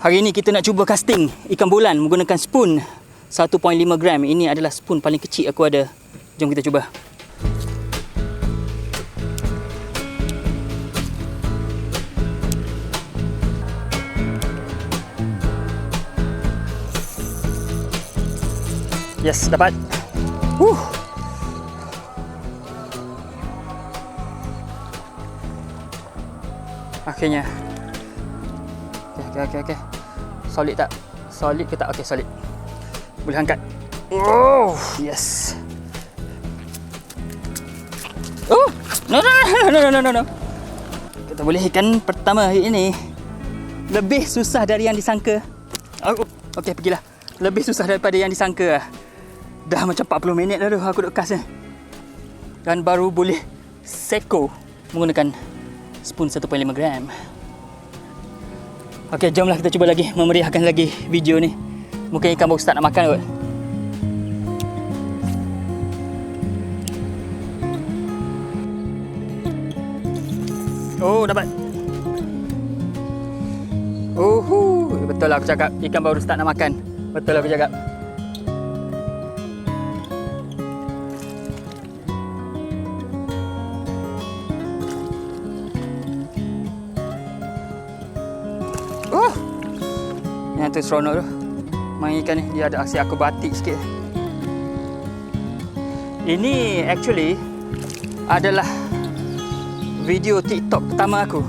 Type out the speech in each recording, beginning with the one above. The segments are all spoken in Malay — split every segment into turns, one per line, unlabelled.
Hari ini kita nak cuba casting ikan bolan menggunakan spoon 1.5 gram. Ini adalah spoon paling kecil aku ada. Jom kita cuba. Yes, dapat. Akhirnya. Okay. Solid tak? Solid ke tak? Okay, solid. Boleh angkat. Oh, yes. Oh, no. Kita boleh ikan pertama hari ini. Lebih susah dari yang disangka. Oh, okay, pergilah. Lebih susah daripada yang disangka. Dah macam 40 minit dah tu aku duk cast ni. Dan baru boleh seko menggunakan spoon 1.5 gram. Okey, jomlah kita cuba lagi, memeriahkan lagi video ni. Mungkin ikan baru start nak makan kot. Oh, dapat. Betul lah aku cakap, ikan baru start nak makan. Betul lah aku cakap. Yang tu seronok tu. Main ikan ni, dia ada aksi akrobatik sikit. Ini actually adalah video TikTok pertama aku.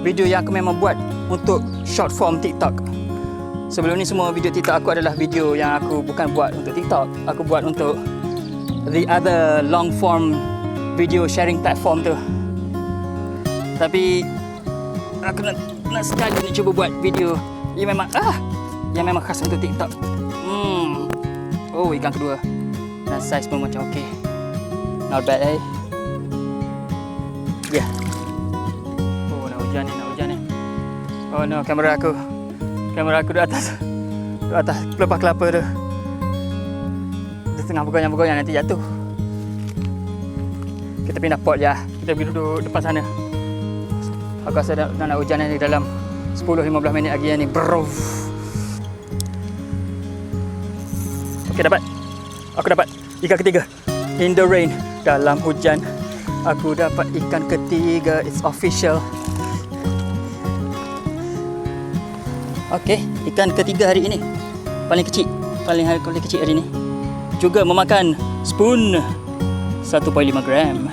Video yang aku memang buat untuk short form TikTok. Sebelum ni semua video TikTok aku adalah video yang aku bukan buat untuk TikTok. Aku buat untuk the other long form video sharing platform tu. Tapi aku nak sekali ni cuba buat video yang memang khas untuk TikTok. Oh, ikan kedua. Dan saiz pun macam okey. Not bad Ya. Yeah. Oh, nak hujan ni. Oh no, kamera aku di atas pelepah kelapa tu. Dia tengah bergoyang-bergoyang, nanti jatuh. Kita pindah pot je. Kita pergi duduk depan sana. Aku rasa dah nak hujan ni dalam 10-15 minit lagi ni. Bro. Okey, dapat. Aku dapat ikan ketiga. In the rain, dalam hujan. Aku dapat ikan ketiga. It's official. Okey, ikan ketiga hari ini. Paling kecil hari ini. Juga memakan spoon 1.5 gram.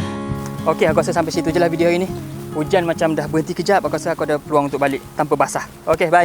Okey, aku rasa sampai situ je lah video hari ini. Hujan macam dah berhenti kejap. Aku rasa aku ada peluang untuk balik tanpa basah. Okey, bye.